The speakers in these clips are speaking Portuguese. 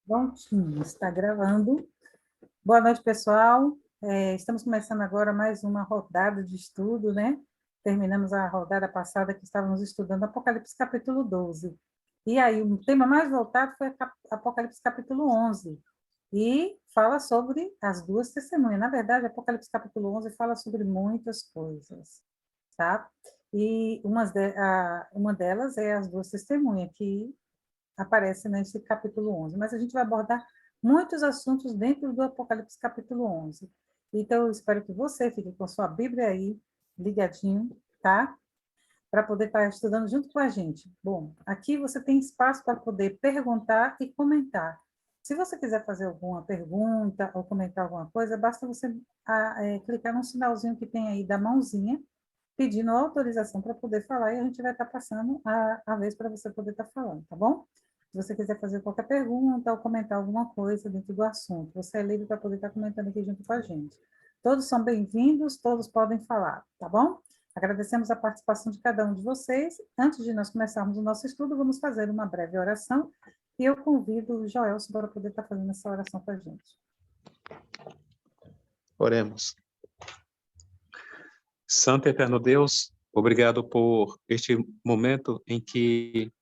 Prontinho, está gravando. Boa noite, pessoal. Estamos começando agora mais uma rodada de estudo, né? Terminamos a rodada passada que estávamos estudando Apocalipse capítulo 12. E aí, o tema mais voltado foi Apocalipse capítulo 11. E fala sobre as duas testemunhas. Na verdade, Apocalipse capítulo 11 fala sobre muitas coisas, tá? E uma delas é as duas testemunhas, que aparece nesse capítulo 11, mas a gente vai abordar muitos assuntos dentro do Apocalipse capítulo 11. Então, eu espero que você fique com a sua Bíblia aí, ligadinho, tá? Para poder estar estudando junto com a gente. Bom, aqui você tem espaço para poder perguntar e comentar. Se você quiser fazer alguma pergunta ou comentar alguma coisa, basta você clicar no sinalzinho que tem aí da mãozinha, pedindo autorização para poder falar, e a gente vai estar passando a vez para você poder estar falando, tá bom? Se você quiser fazer qualquer pergunta ou comentar alguma coisa dentro do assunto, você é livre para poder estar comentando aqui junto com a gente. Todos são bem-vindos, todos podem falar, tá bom? Agradecemos a participação de cada um de vocês. Antes de nós começarmos o nosso estudo, vamos fazer uma breve oração, e eu convido o Joelson para poder estar fazendo essa oração com a gente. Oremos. Santo e eterno Deus, obrigado por este momento em que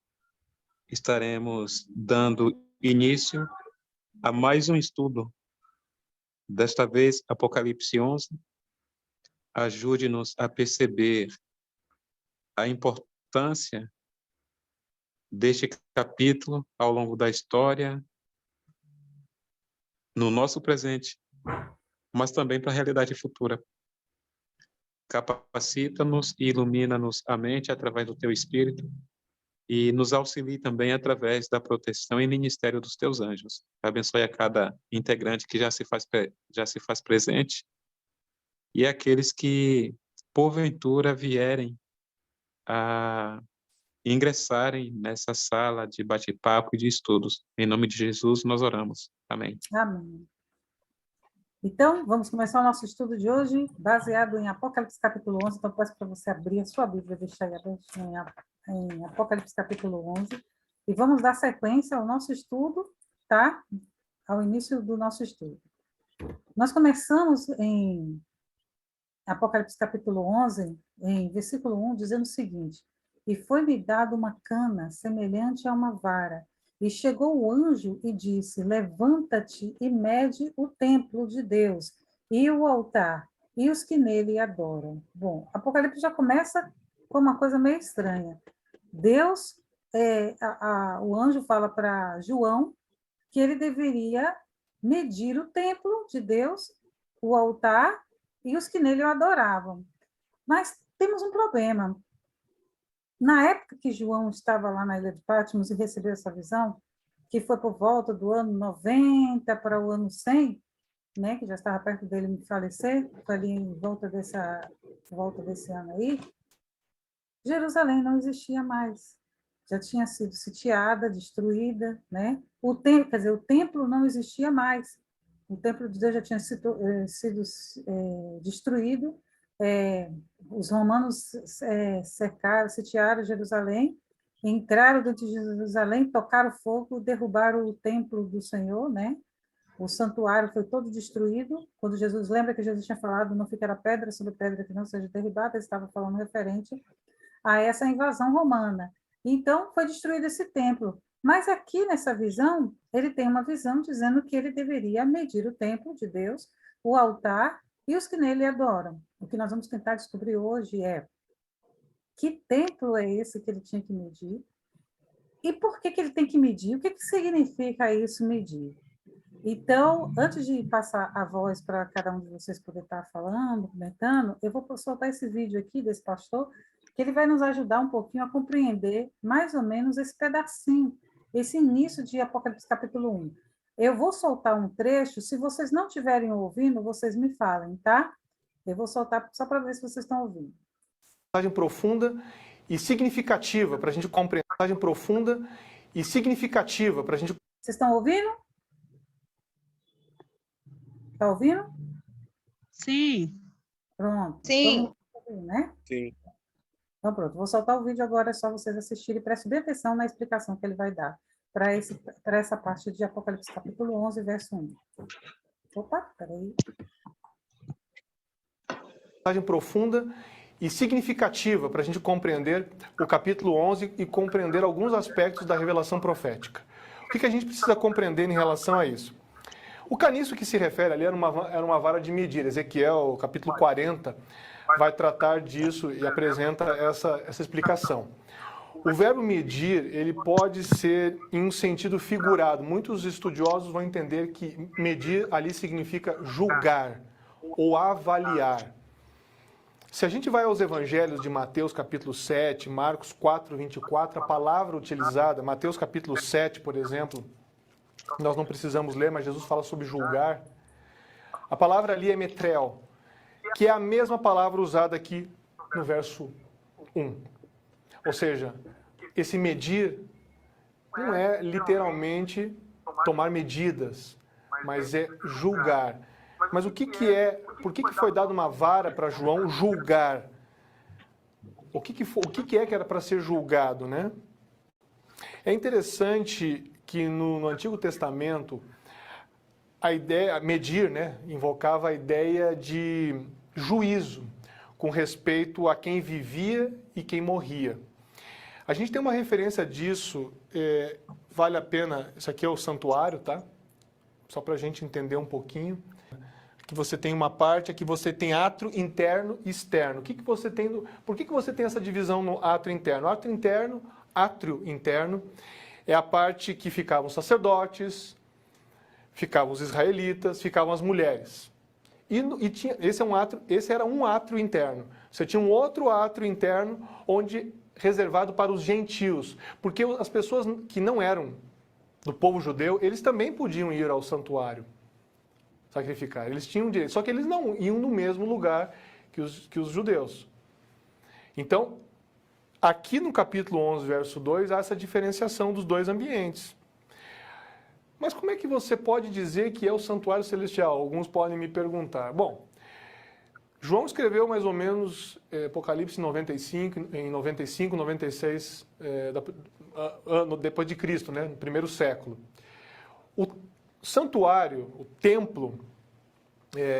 estaremos dando início a mais um estudo. Desta vez, Apocalipse 11. Ajude-nos a perceber a importância deste capítulo ao longo da história, no nosso presente, mas também para a realidade futura. Capacita-nos e ilumina-nos a mente através do Teu Espírito e nos auxilie também através da proteção e ministério dos Teus anjos. Abençoe a cada integrante que já se faz presente e aqueles que, porventura, vierem a ingressarem nessa sala de bate-papo e de estudos. Em nome de Jesus, nós oramos. Amém. Amém. Então, vamos começar o nosso estudo de hoje, baseado em Apocalipse capítulo 11. Então, peço para você abrir a sua Bíblia, deixar aí aberta em Apocalipse capítulo 11. E vamos dar sequência ao nosso estudo, tá? Ao início do nosso estudo. Nós começamos em Apocalipse capítulo 11, em versículo 1, dizendo o seguinte: E foi-me dado uma cana semelhante a uma vara, e chegou o anjo e disse: Levanta-te e mede o templo de Deus, e o altar, e os que nele adoram. Bom, Apocalipse já começa com uma coisa meio estranha. Deus, o anjo fala para João que ele deveria medir o templo de Deus, o altar e os que nele o adoravam. Mas temos um problema. Na época que João estava lá na ilha de Patmos e recebeu essa visão, que foi por volta do ano 90 para o ano 100, né, que já estava perto dele falecer, foi ali em volta desse ano aí, Jerusalém não existia mais. Já tinha sido sitiada, destruída, né? O templo não existia mais. O templo de Deus já tinha sido destruído. Os romanos cercaram, sitiaram Jerusalém, entraram dentro de Jerusalém, tocaram fogo, derrubaram o templo do Senhor, né? O santuário foi todo destruído. Quando Jesus, lembra que Jesus tinha falado, não ficará pedra sobre pedra que não seja derribada, ele estava falando referente a essa invasão romana. Então, foi destruído esse templo. Mas aqui nessa visão, ele tem uma visão dizendo que ele deveria medir o templo de Deus, o altar e os que nele adoram. O que nós vamos tentar descobrir hoje é que templo é esse que ele tinha que medir e por que ele tem que medir, o que significa isso, medir. Então, antes de passar a voz para cada um de vocês poder estar falando, comentando, eu vou soltar esse vídeo aqui desse pastor, que ele vai nos ajudar um pouquinho a compreender mais ou menos esse pedacinho, esse início de Apocalipse capítulo 1. Eu vou soltar um trecho, se vocês não estiverem ouvindo, vocês me falem, tá? Eu vou soltar só para ver se vocês estão ouvindo. Mensagem profunda e significativa para a gente compreender. Mensagem profunda e significativa para a gente. Vocês estão ouvindo? Está ouvindo? Sim. Pronto. Sim. Ouvindo, né? Sim. Então, pronto. Vou soltar o vídeo agora, é só vocês assistirem e prestem bem atenção na explicação que ele vai dar. para essa parte de Apocalipse capítulo 11, verso 1. Opa, peraí. Mensagem profunda e significativa para a gente compreender o capítulo 11 e compreender alguns aspectos da revelação profética. O que a gente precisa compreender em relação a isso? O caniço que se refere ali era uma vara de medir. Ezequiel, capítulo 40, vai tratar disso e apresenta essa explicação. O verbo medir, ele pode ser em um sentido figurado. Muitos estudiosos vão entender que medir ali significa julgar ou avaliar. Se a gente vai aos evangelhos de Mateus capítulo 7, Marcos 4, 24, a palavra utilizada, Mateus capítulo 7, por exemplo, nós não precisamos ler, mas Jesus fala sobre julgar. A palavra ali é metrel, que é a mesma palavra usada aqui no verso 1. Ou seja, esse medir não é literalmente tomar medidas, mas é julgar. Mas o que é, por que foi dada uma vara para João julgar? O que é que era para ser julgado, né? É interessante que no Antigo Testamento a ideia, medir, né, invocava a ideia de juízo com respeito a quem vivia e quem morria. A gente tem uma referência disso, vale a pena, isso aqui é o santuário, tá? Só para a gente entender um pouquinho. Aqui você tem uma parte, aqui você tem átrio interno e externo. Por que você tem essa divisão no átrio interno? Átrio interno é a parte que ficavam os sacerdotes, ficavam os israelitas, ficavam as mulheres. Esse era um átrio interno. Você tinha um outro átrio interno onde reservado para os gentios, porque as pessoas que não eram do povo judeu, eles também podiam ir ao santuário sacrificar. Eles tinham direito, só que eles não iam no mesmo lugar que os judeus. Então, aqui no capítulo 11, verso 2, há essa diferenciação dos dois ambientes. Mas como é que você pode dizer que é o santuário celestial? Alguns podem me perguntar. Bom, João escreveu mais ou menos Apocalipse em 95, 96, depois de Cristo, né, no primeiro século. O santuário, o templo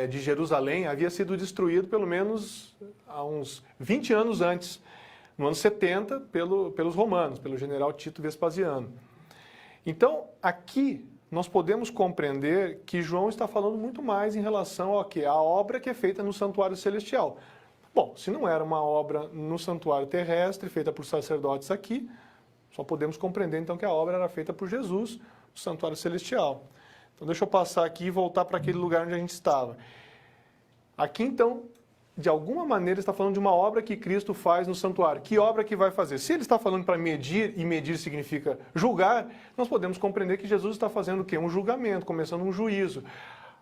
de Jerusalém havia sido destruído pelo menos há uns 20 anos antes, no ano 70, pelos romanos, pelo general Tito Vespasiano. Então, aqui nós podemos compreender que João está falando muito mais em relação ao quê? A obra que é feita no santuário celestial. Bom, se não era uma obra no santuário terrestre, feita por sacerdotes aqui, só podemos compreender então que a obra era feita por Jesus no santuário celestial. Então, deixa eu passar aqui e voltar para aquele lugar onde a gente estava. Aqui, então, de alguma maneira, está falando de uma obra que Cristo faz no santuário. Que obra que vai fazer? Se ele está falando para medir, e medir significa julgar, nós podemos compreender que Jesus está fazendo o quê? Um julgamento, começando um juízo.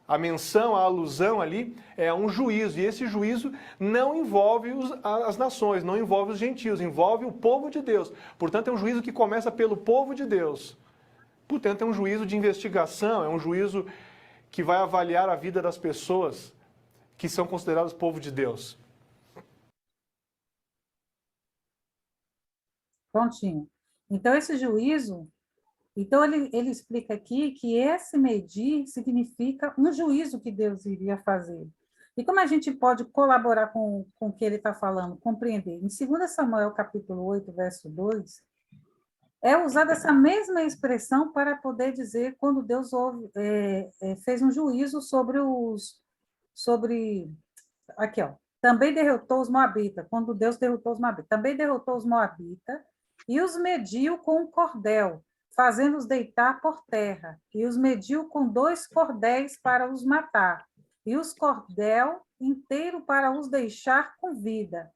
A menção, a alusão ali é um juízo, e esse juízo não envolve as nações, não envolve os gentios, envolve o povo de Deus. Portanto, é um juízo que começa pelo povo de Deus. Portanto, é um juízo de investigação, é um juízo que vai avaliar a vida das pessoas que são consideradas povo de Deus. Prontinho. Então, esse juízo, ele explica aqui que esse medir significa um juízo que Deus iria fazer. E como a gente pode colaborar com o que ele está falando, compreender? Em 2 Samuel, capítulo 8, verso 2, é usada essa mesma expressão para poder dizer quando Deus fez um juízo aqui, ó, também derrotou os moabitas, quando Deus derrotou os moabitas, também derrotou os moabitas e os mediu com um cordel, fazendo-os deitar por terra, e os mediu com 2 cordéis para os matar, e os cordel inteiro para os deixar com vida.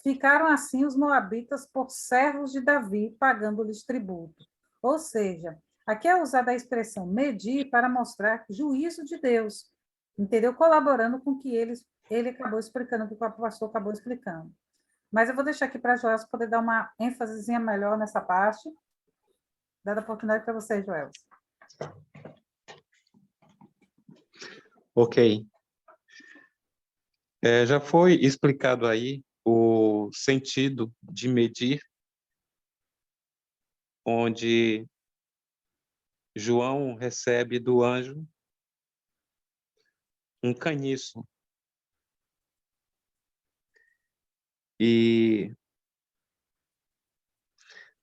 Ficaram assim os moabitas por servos de Davi, pagando-lhes tributo. Ou seja, aqui é usada a expressão medir para mostrar juízo de Deus, entendeu? Colaborando com o que ele acabou explicando, o que o pastor acabou explicando. Mas eu vou deixar aqui para a Joelson poder dar uma ênfasezinha melhor nessa parte. Dada a oportunidade para você, Joelson. Ok. Já foi explicado aí o sentido de medir, onde João recebe do anjo um caniço. E,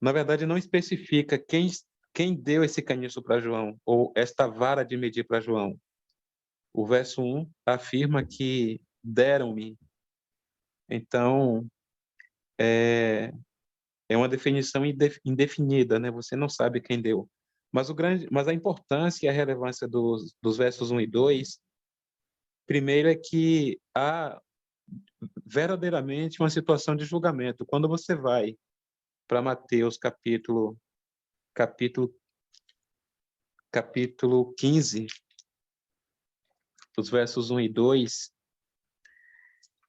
na verdade, não especifica quem deu esse caniço para João, ou esta vara de medir para João. O verso 1 afirma que deram-me. Então, é uma definição indefinida, né? Você não sabe quem deu. Mas a importância e a relevância dos versos 1 e 2, primeiro é que há verdadeiramente uma situação de julgamento. Quando você vai para Mateus capítulo 15, os versos 1 e 2,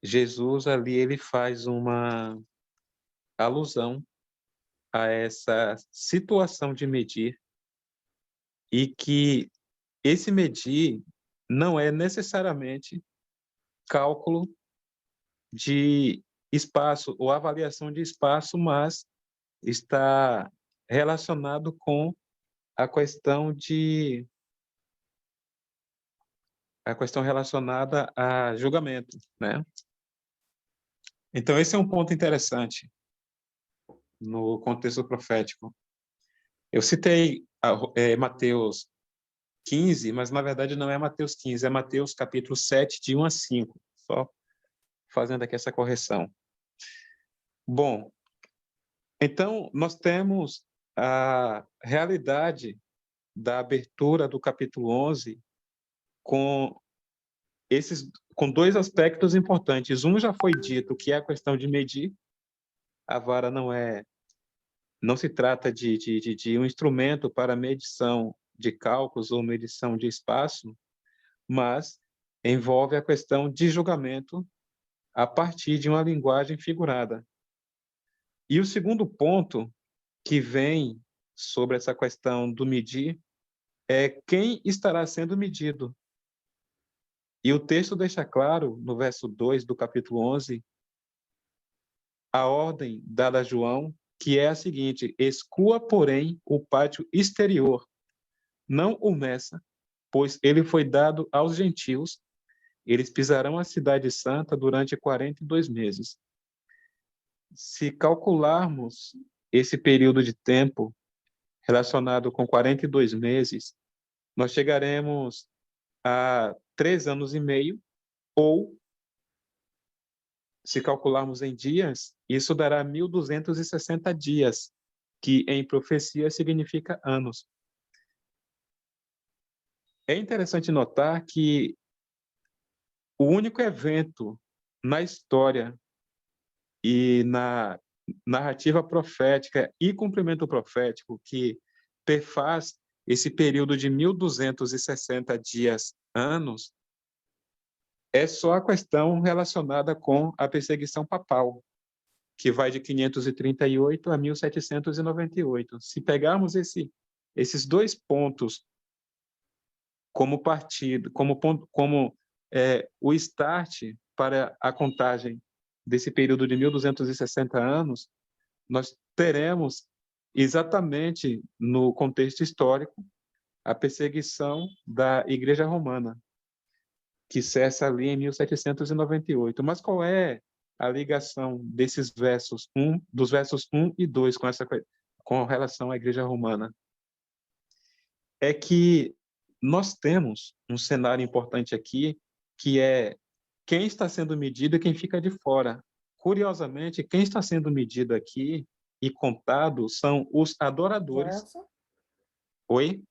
Jesus ali ele faz uma alusão a essa situação de medir, e que esse medir não é necessariamente cálculo de espaço ou avaliação de espaço, mas está relacionado com a questão relacionada a julgamento, né? Então esse é um ponto interessante no contexto profético. Eu citei Mateus 15, mas na verdade não é Mateus 15, é Mateus capítulo 7, de 1 a 5, só fazendo aqui essa correção. Bom, então nós temos a realidade da abertura do capítulo 11 com dois aspectos importantes. Um já foi dito, que é a questão de medir. A vara não se trata de um instrumento para medição de cálculos ou medição de espaço, mas envolve a questão de julgamento a partir de uma linguagem figurada. E o segundo ponto que vem sobre essa questão do medir é quem estará sendo medido. E o texto deixa claro, no verso 2 do capítulo 11, a ordem dada a João, que é a seguinte: exclua, porém, o pátio exterior, não o meça, pois ele foi dado aos gentios. Eles pisarão a cidade santa durante 42 meses. Se calcularmos esse período de tempo relacionado com 42 meses, nós chegaremos a 3 anos e meio, ou, se calcularmos em dias, isso dará 1.260 dias, que em profecia significa anos. É interessante notar que o único evento na história e na narrativa profética e cumprimento profético que perfaz esse período de 1.260 dias, anos, é só a questão relacionada com a perseguição papal, que vai de 538 a 1798. Se pegarmos esses dois pontos como partido, o start para a contagem desse período de 1.260 anos, nós teremos exatamente no contexto histórico a perseguição da Igreja Romana, que cessa ali em 1798. Mas qual é a ligação desses dos versos 1 e 2 com relação à Igreja Romana? É que nós temos um cenário importante aqui, que é quem está sendo medido e quem fica de fora. Curiosamente, quem está sendo medido aqui e contado são os adoradores. Gelson, Oi?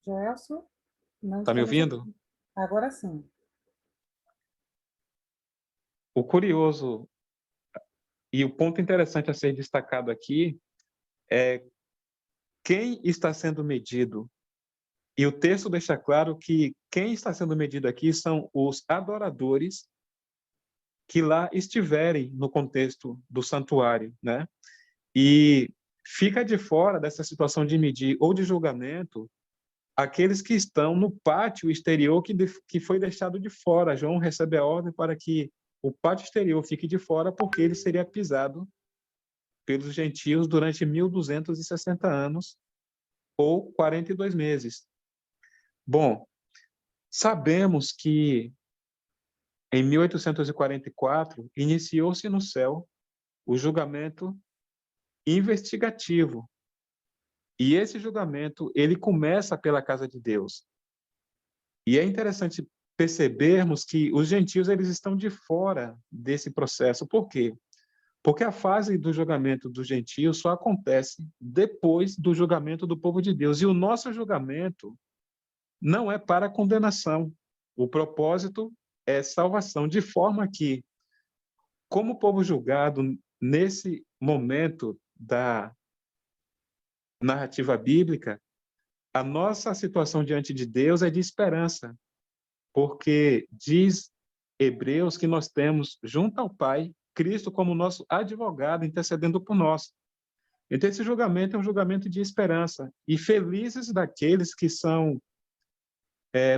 Gelson, não Está me estamos ouvindo? ouvindo. Agora sim. O curioso e o ponto interessante a ser destacado aqui é quem está sendo medido. E o texto deixa claro que quem está sendo medido aqui são os adoradores que lá estiverem no contexto do santuário, né? E fica de fora dessa situação de medir ou de julgamento aqueles que estão no pátio exterior que foi deixado de fora. João recebe a ordem para que o pátio exterior fique de fora, porque ele seria pisado pelos gentios durante 1.260 anos, ou 42 meses. Bom, sabemos que em 1844 iniciou-se no céu o julgamento investigativo. E esse julgamento, ele começa pela casa de Deus. E é interessante percebermos que os gentios eles estão de fora desse processo. Por quê? Porque a fase do julgamento dos gentios só acontece depois do julgamento do povo de Deus. E o nosso julgamento não é para condenação. O propósito é salvação, de forma que, como povo julgado nesse momento da narrativa bíblica, a nossa situação diante de Deus é de esperança, porque diz Hebreus que nós temos junto ao Pai Cristo como nosso advogado intercedendo por nós. Então esse julgamento é um julgamento de esperança, e felizes daqueles que são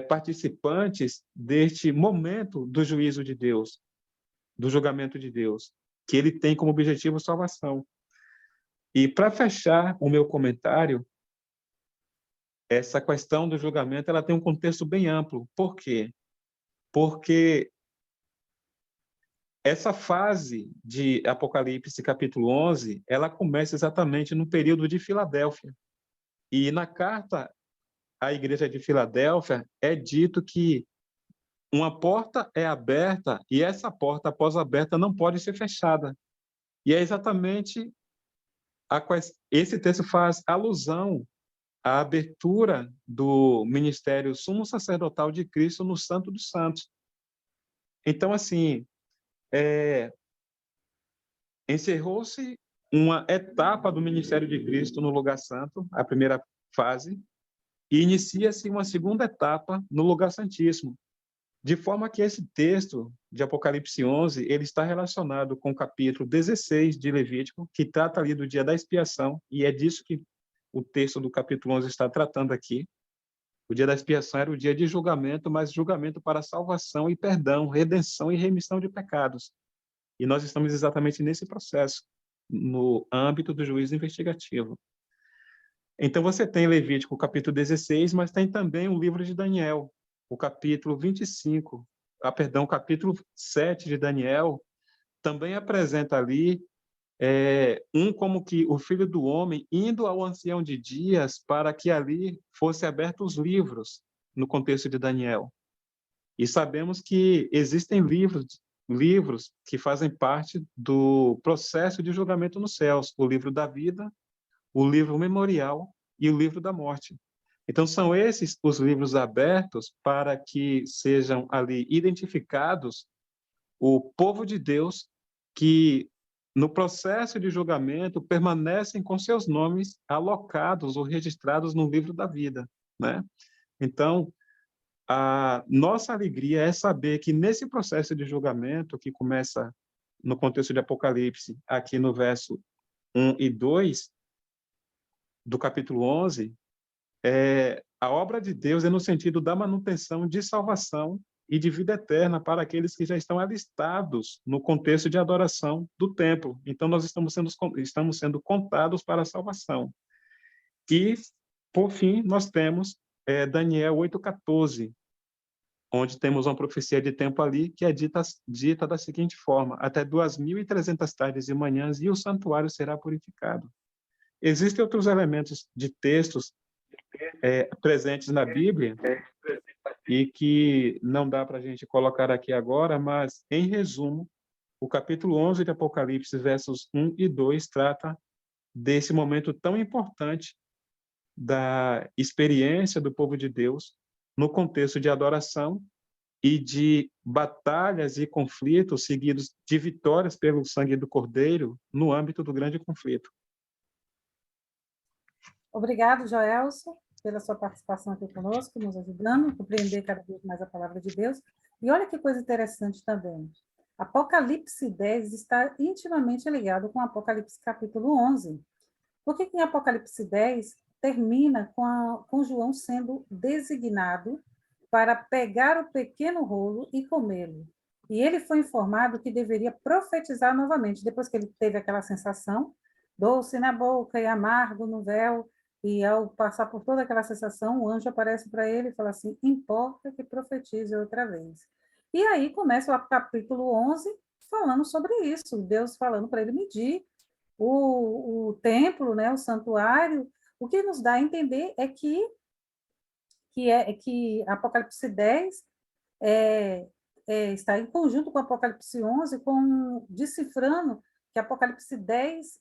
participantes deste momento do juízo de Deus, do julgamento de Deus, que ele tem como objetivo salvação. E para fechar o meu comentário, essa questão do julgamento ela tem um contexto bem amplo. Por quê? Porque essa fase de Apocalipse, capítulo 11, ela começa exatamente no período de Filadélfia. E na carta à igreja de Filadélfia é dito que uma porta é aberta e essa porta, após aberta, não pode ser fechada. E é exatamente esse texto faz alusão à abertura do ministério sumo sacerdotal de Cristo no Santo dos Santos. Então, assim, encerrou-se uma etapa do ministério de Cristo no lugar santo, a primeira fase, e inicia-se uma segunda etapa no lugar santíssimo. De forma que esse texto de Apocalipse 11, ele está relacionado com o capítulo 16 de Levítico, que trata ali do dia da expiação, e é disso que o texto do capítulo 11 está tratando aqui. O dia da expiação era o dia de julgamento, mas julgamento para salvação e perdão, redenção e remissão de pecados. E nós estamos exatamente nesse processo, no âmbito do juízo investigativo. Então, você tem Levítico, capítulo 16, mas tem também o livro de Daniel, o capítulo 25, o capítulo 7 de Daniel, também apresenta ali como que o Filho do Homem indo ao Ancião de Dias para que ali fosse abertos os livros, no contexto de Daniel. E sabemos que existem livros que fazem parte do processo de julgamento nos céus, o livro da vida, o livro memorial e o livro da morte. Então, são esses os livros abertos para que sejam ali identificados o povo de Deus que, no processo de julgamento, permanecem com seus nomes alocados ou registrados no livro da vida, né? Então, a nossa alegria é saber que nesse processo de julgamento, que começa no contexto de Apocalipse, aqui no verso 1 e 2 do capítulo 11, a obra de Deus é no sentido da manutenção de salvação e de vida eterna para aqueles que já estão alistados no contexto de adoração do templo. Então, nós estamos sendo contados para a salvação. E, por fim, nós temos Daniel 8,14, onde temos uma profecia de tempo ali que é dita da seguinte forma: até 2.300 tardes e manhãs e o santuário será purificado. Existem outros elementos de textos presentes na Bíblia e que não dá para a gente colocar aqui agora, mas, em resumo, o capítulo 11 de Apocalipse, versos 1 e 2, trata desse momento tão importante da experiência do povo de Deus no contexto de adoração e de batalhas e conflitos seguidos de vitórias pelo sangue do Cordeiro no âmbito do grande conflito. Obrigado, Joelson, pela sua participação aqui conosco, nos ajudando a compreender cada vez mais a palavra de Deus. E olha que coisa interessante também. Apocalipse 10 está intimamente ligado com Apocalipse capítulo 11. Por que em Apocalipse 10 termina com João sendo designado para pegar o pequeno rolo e comê-lo? E ele foi informado que deveria profetizar novamente, depois que ele teve aquela sensação, doce na boca e amargo no véu, E ao passar por toda aquela sensação, o anjo aparece para ele e fala assim, importa que profetize outra vez. E aí começa o capítulo 11 falando sobre isso, Deus falando para ele medir o templo, né, o santuário. O que nos dá a entender é que Apocalipse 10 está em conjunto com Apocalipse 11, decifrando que Apocalipse 10,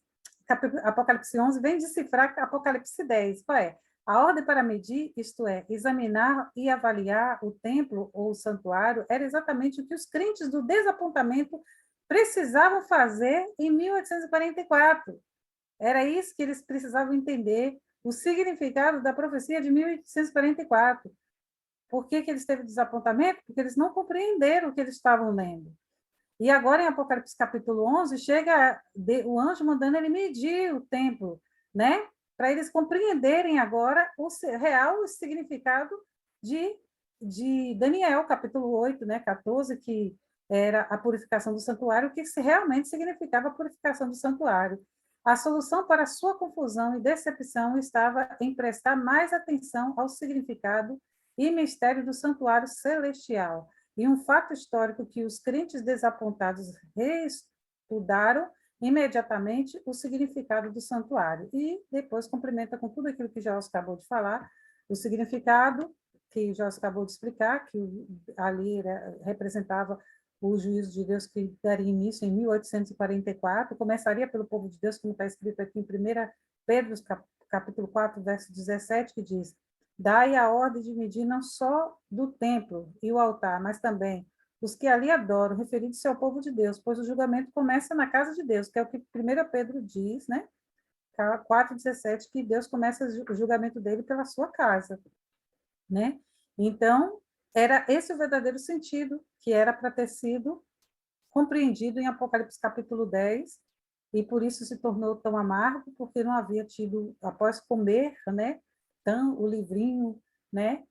Apocalipse 11 vem decifrar Apocalipse 10. Qual é? A ordem para medir, isto é, examinar e avaliar o templo ou o santuário, era exatamente o que os crentes do desapontamento precisavam fazer em 1844. Era isso que eles precisavam entender, o significado da profecia de 1844. Por que eles teve desapontamento? Porque eles não compreenderam o que eles estavam lendo. E agora, em Apocalipse capítulo 11, chega o anjo mandando ele medir o templo, né? Para eles compreenderem agora o real significado de Daniel, capítulo 8, né? 14, que era a purificação do santuário, o que realmente significava a purificação do santuário. A solução para sua confusão e decepção estava em prestar mais atenção ao significado e mistério do santuário celestial. E um fato histórico que os crentes desapontados reestudaram imediatamente o significado do santuário. E depois complementa com tudo aquilo que Jorge acabou de falar, o significado que Jorge acabou de explicar, que ali representava o juízo de Deus que daria início em 1844, começaria pelo povo de Deus, como está escrito aqui em 1 Pedro, capítulo 4, verso 17, que diz: dai a ordem de medir não só do templo e o altar, mas também os que ali adoram, referindo-se ao povo de Deus, pois o julgamento começa na casa de Deus, que é o que 1 Pedro diz, né? 4,17, que Deus começa o julgamento dele pela sua casa, né? Então, era esse o verdadeiro sentido que era para ter sido compreendido em Apocalipse capítulo 10, e por isso se tornou tão amargo, porque não havia tido, após comer, né, o livrinho, né,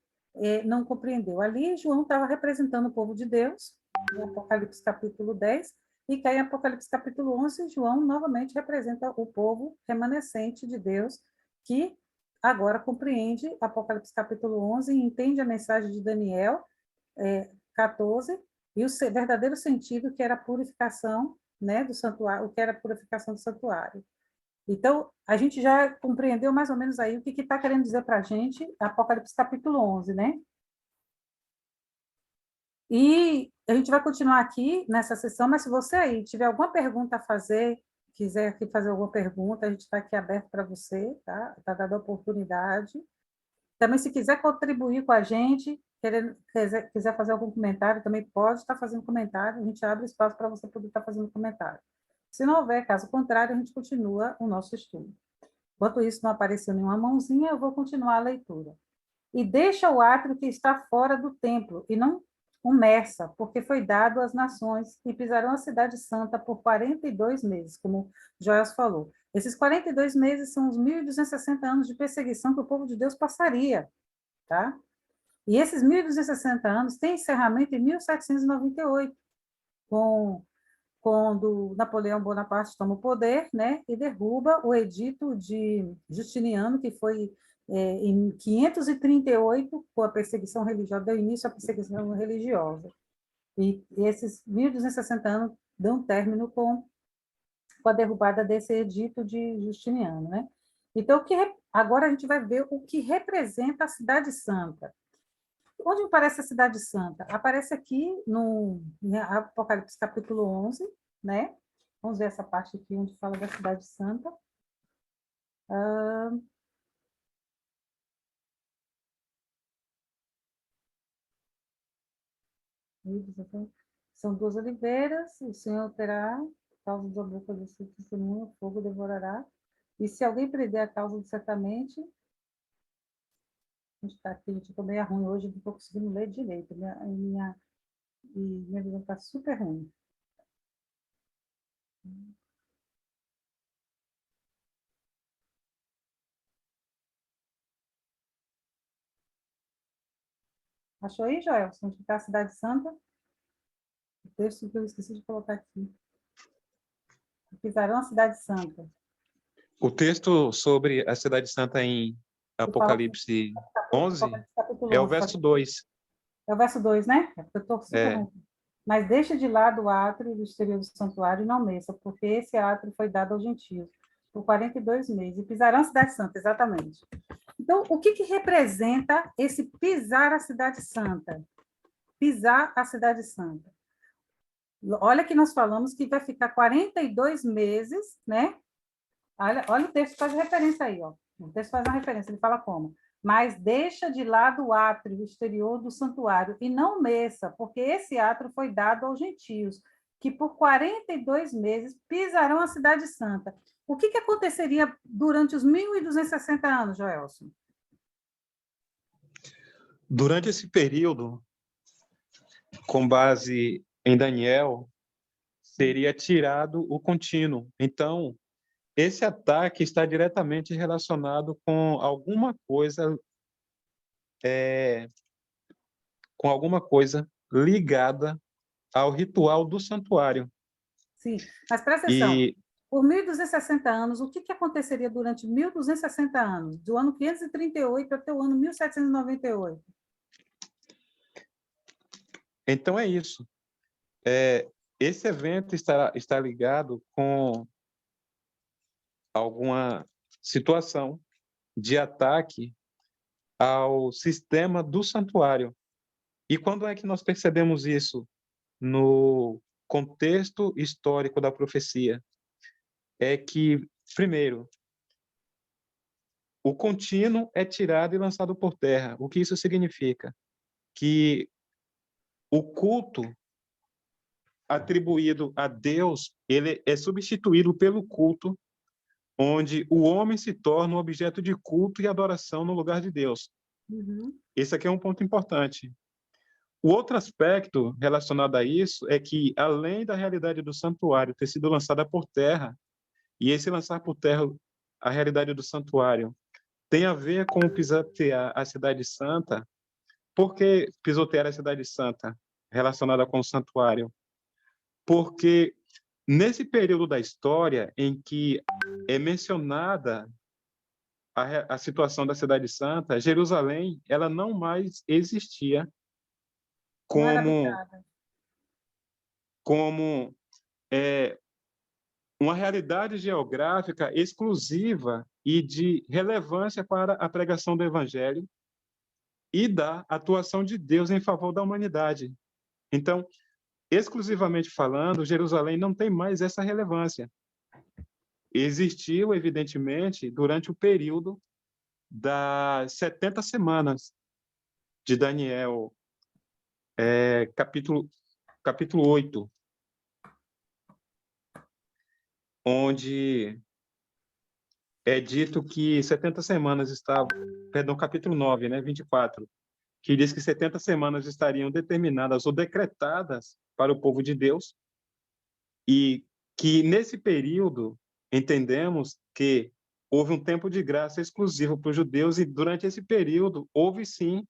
não compreendeu. Ali, João estava representando o povo de Deus, no Apocalipse capítulo 10, e que em Apocalipse capítulo 11, João novamente representa o povo remanescente de Deus, que agora compreende Apocalipse capítulo 11 e entende a mensagem de Daniel 14, e o verdadeiro sentido que era a purificação, né, do santuário, o que era a purificação do santuário. Então, a gente já compreendeu mais ou menos aí o que está querendo dizer para a gente Apocalipse capítulo 11, né? E a gente vai continuar aqui nessa sessão, mas se você aí tiver alguma pergunta a fazer, quiser aqui fazer alguma pergunta, a gente está aqui aberto para você, tá? Está dando a oportunidade. Também, se quiser contribuir com a gente, quiser fazer algum comentário, também pode estar fazendo comentário, a gente abre espaço para você poder estar fazendo comentário. Se não houver, caso contrário, a gente continua o nosso estudo. Enquanto isso não apareceu nenhuma mãozinha, eu vou continuar a leitura. E deixa o átrio que está fora do templo, e não o Mersa, porque foi dado às nações, e pisarão a cidade santa por 42 meses, como Joel falou. Esses 42 meses são os 1.260 anos de perseguição que o povo de Deus passaria, tá? E esses 1.260 anos têm encerramento em 1798, quando Napoleão Bonaparte toma o poder, né, e derruba o edito de Justiniano, que foi em 538, com a perseguição religiosa, deu início à perseguição religiosa. E esses 1.260 anos dão término com a derrubada desse edito de Justiniano, né? Então, agora a gente vai ver o que representa a Cidade Santa. Onde aparece a Cidade Santa? Aparece aqui no Apocalipse capítulo 11, né? Vamos ver essa parte aqui onde fala da Cidade Santa. São 2 oliveiras, o Senhor terá, causa da boca do seu testemunho, o fogo devorará. E se alguém prender a causa do certamente, a gente está aqui, a gente ficou meio ruim hoje, não estou conseguindo ler direito, minha visão está super ruim. Achou aí, Joel? Onde está a Cidade Santa? O texto que eu esqueci de colocar aqui. Pisarão a Cidade Santa. O texto sobre a Cidade Santa em Apocalipse 11 capítulo é o 11, verso 2. é o verso 2, né? É porque eu estou super É. ruim. Mas deixa de lado o átrio do exterior do santuário e não meça, porque esse átrio foi dado aos gentios por 42 meses, e pisarão a cidade santa, exatamente. Então, o que representa esse pisar a cidade santa? Pisar a cidade santa. Olha que nós falamos que vai ficar 42 meses, né? Olha o texto faz referência aí, ó. O texto faz uma referência, ele fala como? Mas deixa de lado o átrio exterior do santuário e não meça, porque esse átrio foi dado aos gentios, que por 42 meses pisarão a cidade santa. O que aconteceria durante os 1.260 anos, Joelson? Durante esse período, com base em Daniel, seria tirado o contínuo. Então, esse ataque está diretamente relacionado com alguma coisa ligada ao ritual do santuário. Sim, mas presta atenção. Por 1.260 anos, o que aconteceria durante 1.260 anos? Do ano 538 até o ano 1798? Então, é isso. Esse evento está ligado com alguma situação de ataque ao sistema do santuário. E quando é que nós percebemos isso no contexto histórico da profecia? É que, primeiro, o contínuo é tirado e lançado por terra. O que isso significa? Que o culto atribuído a Deus, ele é substituído pelo culto onde o homem se torna um objeto de culto e adoração no lugar de Deus. Uhum. Esse aqui é um ponto importante. O outro aspecto relacionado a isso é que, além da realidade do santuário ter sido lançada por terra, e esse lançar por terra a realidade do santuário tem a ver com pisotear a cidade santa. Por que pisotear a cidade santa relacionada com o santuário? Porque nesse período da história em que é mencionada a situação da cidade santa, Jerusalém, ela não mais existia Não era como habitada. Uma realidade geográfica exclusiva e de relevância para a pregação do evangelho e da atuação de Deus em favor da humanidade. Então, exclusivamente falando, Jerusalém não tem mais essa relevância. Existiu, evidentemente, durante o período das 70 semanas de Daniel, capítulo 8, onde é dito que 70 semanas estavam, perdão, capítulo 9, né, 24, que diz que 70 semanas estariam determinadas ou decretadas para o povo de Deus, e que nesse período entendemos que houve um tempo de graça exclusivo para os judeus, e durante esse período houve sim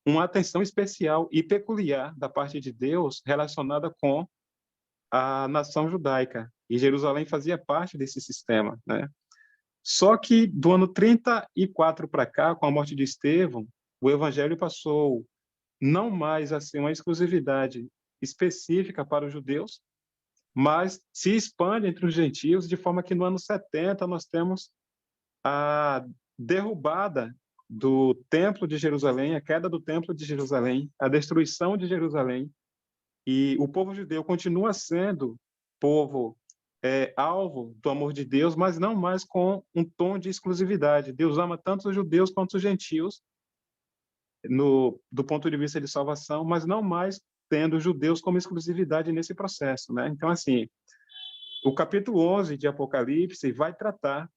uma atenção especial e peculiar da parte de Deus relacionada com a nação judaica, e Jerusalém fazia parte desse sistema, né? Só que do ano 34 para cá, com a morte de Estevão, o evangelho passou não mais a ser uma exclusividade específica para os judeus, mas se expande entre os gentios, de forma que no ano 70 nós temos a derrubada do Templo de Jerusalém, a queda do Templo de Jerusalém, a destruição de Jerusalém, e o povo judeu continua sendo povo alvo do amor de Deus, mas não mais com um tom de exclusividade. Deus ama tanto os judeus quanto os gentios, do ponto de vista de salvação, mas não mais tendo os judeus como exclusividade nesse processo, né? Então, assim, o capítulo 11 de Apocalipse vai tratar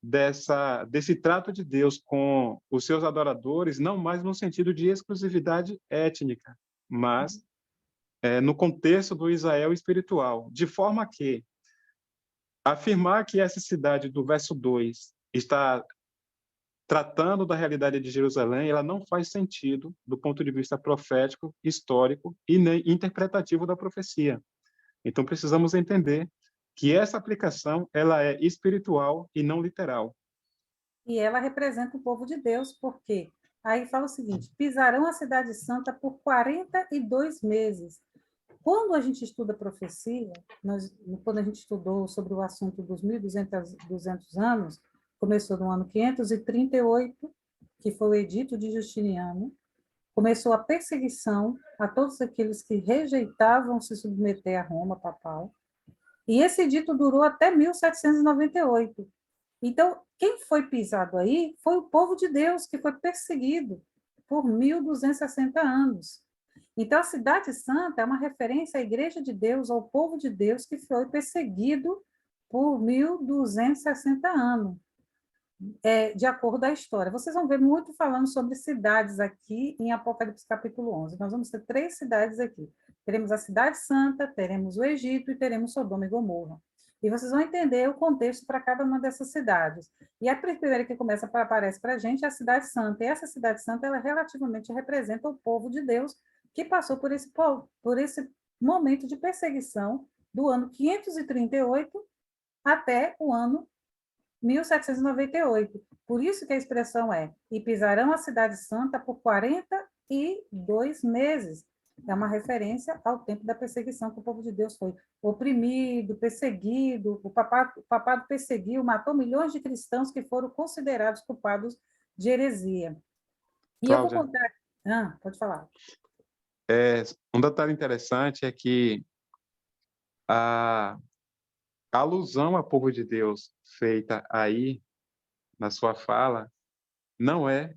desse trato de Deus com os seus adoradores, não mais no sentido de exclusividade étnica, mas no contexto do Israel espiritual, de forma que afirmar que essa cidade do verso 2 está tratando da realidade de Jerusalém, ela não faz sentido do ponto de vista profético, histórico e nem interpretativo da profecia. Então precisamos entender que essa aplicação ela é espiritual e não literal. E ela representa o povo de Deus, porque aí fala o seguinte: pisarão a cidade santa por 42 meses. Quando a gente estuda profecia, quando a gente estudou sobre o assunto dos 1.200 anos, começou no ano 538, que foi o Edito de Justiniano, começou a perseguição a todos aqueles que rejeitavam se submeter a Roma papal, e esse edito durou até 1798. Então, quem foi pisado aí foi o povo de Deus, que foi perseguido por 1.260 anos. Então, a Cidade Santa é uma referência à Igreja de Deus, ao povo de Deus, que foi perseguido por 1.260 anos, de acordo com a história. Vocês vão ver muito falando sobre cidades aqui em Apocalipse capítulo 11. Nós vamos ter 3 cidades aqui. Teremos a Cidade Santa, teremos o Egito e teremos Sodoma e Gomorra. E vocês vão entender o contexto para cada uma dessas cidades. E a primeira que aparece para a gente é a Cidade Santa. E essa Cidade Santa, ela relativamente representa o povo de Deus que passou por esse momento de perseguição do ano 538 até o ano 1798. Por isso que a expressão é: e pisarão a cidade santa por 42 meses. É uma referência ao tempo da perseguição, que o povo de Deus foi oprimido, perseguido, o papado perseguiu, matou milhões de cristãos que foram considerados culpados de heresia. E eu vou Cláudia, contar... pode falar. um detalhe interessante é que a alusão ao povo de Deus feita aí na sua fala não é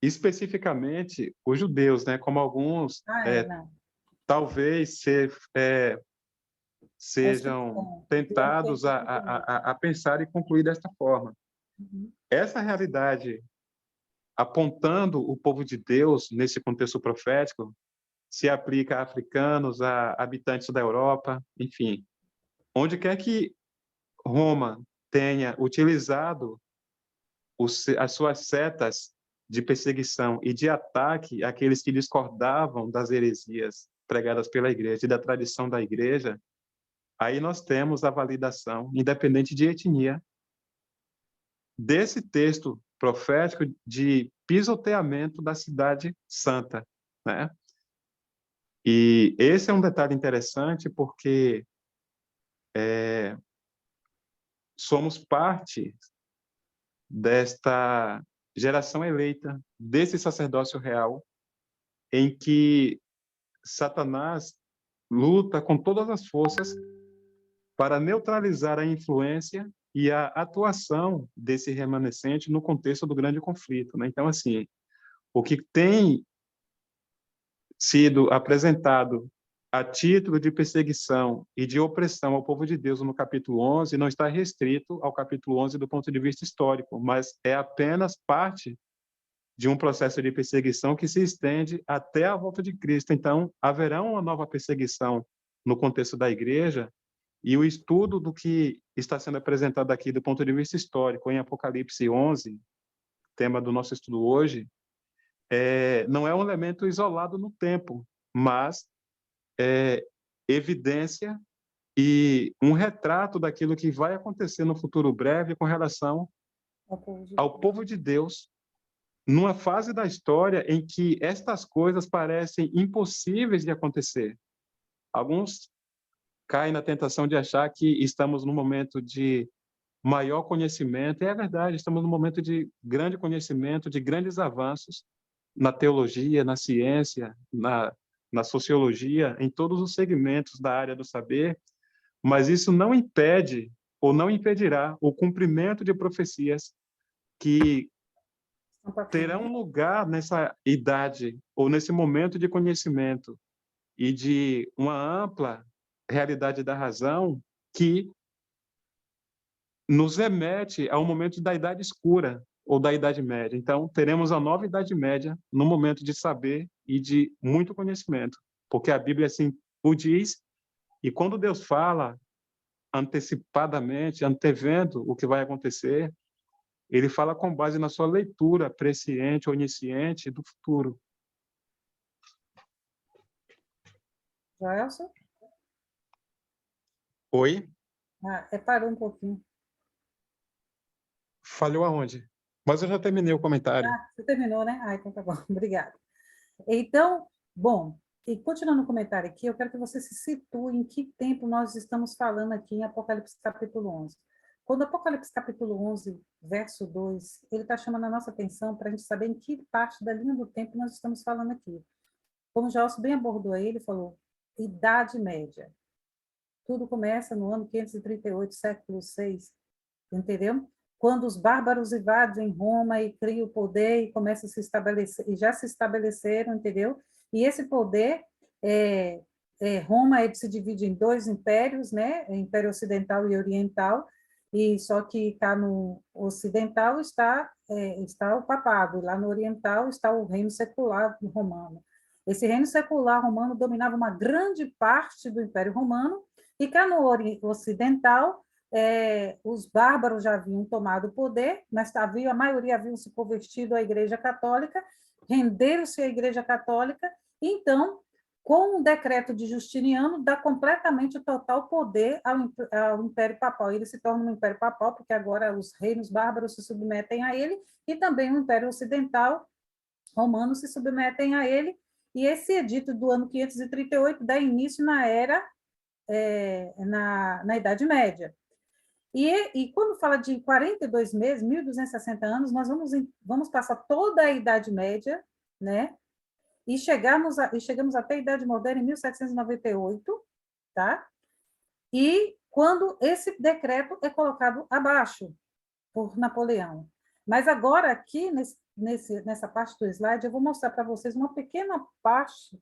especificamente os judeus, né? Como alguns Não. talvez É isso que sejam tentados a pensar e concluir desta forma. Uhum. Essa realidade, apontando o povo de Deus nesse contexto profético, se aplica a africanos, a habitantes da Europa, enfim. Onde quer que Roma tenha utilizado as suas setas de perseguição e de ataque àqueles que discordavam das heresias pregadas pela igreja e da tradição da igreja, aí nós temos a validação, independente de etnia, desse texto profético de pisoteamento da cidade santa, né? E esse é um detalhe interessante porque somos parte desta geração eleita, desse sacerdócio real, em que Satanás luta com todas as forças para neutralizar a influência e a atuação desse remanescente no contexto do grande conflito, né? Então, assim, o que tem sido apresentado a título de perseguição e de opressão ao povo de Deus no capítulo 11 não está restrito ao capítulo 11 do ponto de vista histórico, mas é apenas parte de um processo de perseguição que se estende até a volta de Cristo. Então, haverá uma nova perseguição no contexto da igreja, e o estudo do que está sendo apresentado aqui do ponto de vista histórico em Apocalipse 11, tema do nosso estudo hoje, não é um elemento isolado no tempo, mas é evidência e um retrato daquilo que vai acontecer no futuro breve com relação ao povo de Deus, numa fase da história em que estas coisas parecem impossíveis de acontecer. Alguns caem na tentação de achar que estamos num momento de maior conhecimento, e é verdade, estamos num momento de grande conhecimento, de grandes avanços na teologia, na ciência, na sociologia, em todos os segmentos da área do saber, mas isso não impede ou não impedirá o cumprimento de profecias que terão lugar nessa idade ou nesse momento de conhecimento e de uma ampla realidade da razão que nos remete ao momento da Idade Escura ou da Idade Média. Então, teremos a nova Idade Média no momento de saber e de muito conhecimento, porque a Bíblia assim o diz, e quando Deus fala antecipadamente, antevendo o que vai acontecer, ele fala com base na sua leitura presciente, onisciente do futuro. Joelson? Oi? Parou um pouquinho. Falhou aonde? Mas eu já terminei o comentário. Ah, você terminou, né? Ah, então tá bom. Obrigada. Então, bom, e continuando o comentário aqui, eu quero que você se situe em que tempo nós estamos falando aqui em Apocalipse capítulo 11. Quando Apocalipse capítulo 11, verso 2, ele está chamando a nossa atenção para a gente saber em que parte da linha do tempo nós estamos falando aqui. Como Joelson bem abordou aí, ele falou Idade Média. Tudo começa no ano 538, século 6, entendeu? Quando os bárbaros invadem Roma e criam o poder e começam a se estabelecer, e já se estabeleceram, entendeu? E esse poder, Roma se divide em dois impérios, né? Império Ocidental e Oriental, e só que está no Ocidental está o papado, e lá no Oriental está o reino secular romano. Esse reino secular romano dominava uma grande parte do Império Romano, e cá no Ocidental os bárbaros já haviam tomado o poder, mas a maioria haviam se convertido à Igreja Católica, renderam-se à Igreja Católica, e então, com o decreto de Justiniano, dá completamente o total poder ao Império Papal. Ele se torna um Império Papal, porque agora os reinos bárbaros se submetem a ele, e também o Império Ocidental romano se submetem a ele, e esse edito do ano 538 dá início na era, na Idade Média. E quando fala de 42 meses, 1.260 anos, nós vamos passar toda a Idade Média, né? E chegamos até a Idade Moderna em 1798, tá? E quando esse decreto é colocado abaixo por Napoleão. Mas agora, aqui, nessa parte do slide, eu vou mostrar para vocês uma pequena parte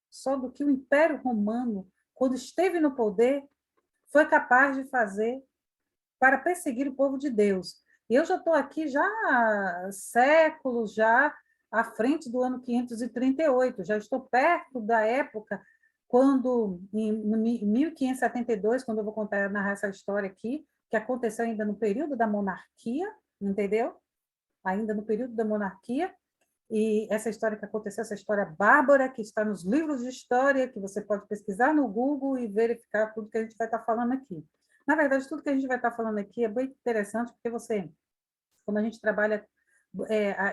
só do que o Império Romano, quando esteve no poder, foi capaz de fazer para perseguir o povo de Deus. E eu já estou aqui já há séculos, já à frente do ano 538, já estou perto da época quando, em 1572, quando eu vou narrar essa história aqui, que aconteceu ainda no período da monarquia, entendeu? Ainda no período da monarquia, e essa história que aconteceu, essa história bárbara, que está nos livros de história, que você pode pesquisar no Google e verificar tudo que a gente vai estar falando aqui. Na verdade, tudo que a gente vai estar falando aqui é bem interessante, porque você, quando a gente trabalha,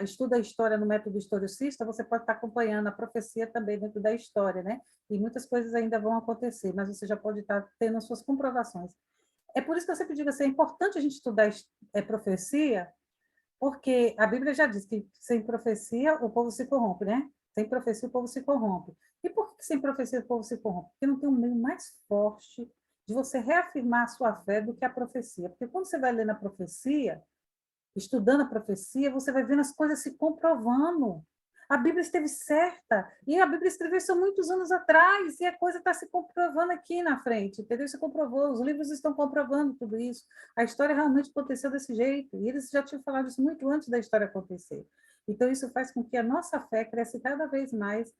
estuda a história no método historicista, você pode estar acompanhando a profecia também dentro da história, né? E muitas coisas ainda vão acontecer, mas você já pode estar tendo as suas comprovações. É por isso que eu sempre digo assim, é importante a gente estudar profecia, porque a Bíblia já diz que sem profecia o povo se corrompe, né? Sem profecia o povo se corrompe. E por que sem profecia o povo se corrompe? Porque não tem um meio mais forte de você reafirmar a sua fé do que a profecia. Porque quando você vai ler na profecia, estudando a profecia, você vai vendo as coisas se comprovando. A Bíblia esteve certa, e a Bíblia escreveu isso há muitos anos atrás, e a coisa está se comprovando aqui na frente, entendeu? Se comprovou, os livros estão comprovando tudo isso. A história realmente aconteceu desse jeito, e eles já tinham falado isso muito antes da história acontecer. Então, isso faz com que a nossa fé cresça cada vez mais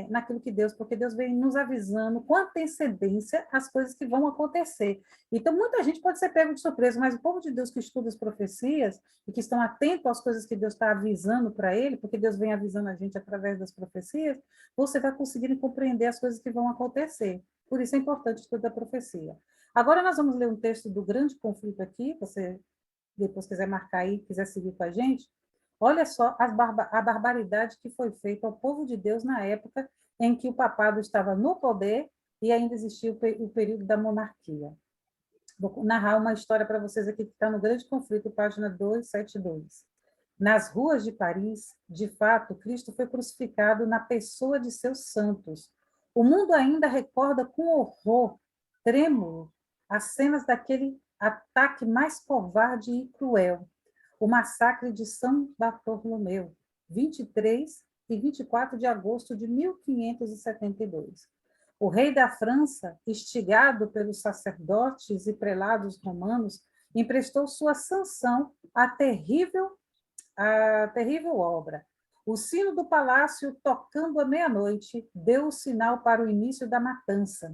naquilo que Deus, porque Deus vem nos avisando com antecedência as coisas que vão acontecer. Então, muita gente pode ser pego de surpresa, mas o povo de Deus que estuda as profecias e que estão atentos às coisas que Deus está avisando para ele, porque Deus vem avisando a gente através das profecias, você vai conseguir compreender as coisas que vão acontecer. Por isso é importante estudar a profecia. Agora nós vamos ler um texto do grande conflito aqui, você depois quiser marcar aí, quiser seguir com a gente. Olha só a barbaridade que foi feita ao povo de Deus na época em que o papado estava no poder e ainda existia o período da monarquia. Vou narrar uma história para vocês aqui que está no Grande Conflito, página 272. Nas ruas de Paris, de fato, Cristo foi crucificado na pessoa de seus santos. O mundo ainda recorda com horror, trêmulo, as cenas daquele ataque mais covarde e cruel, o massacre de São Bartolomeu, 23 e 24 de agosto de 1572. O rei da França, instigado pelos sacerdotes e prelados romanos, emprestou sua sanção à terrível obra. O sino do palácio, tocando à meia-noite, deu o sinal para o início da matança.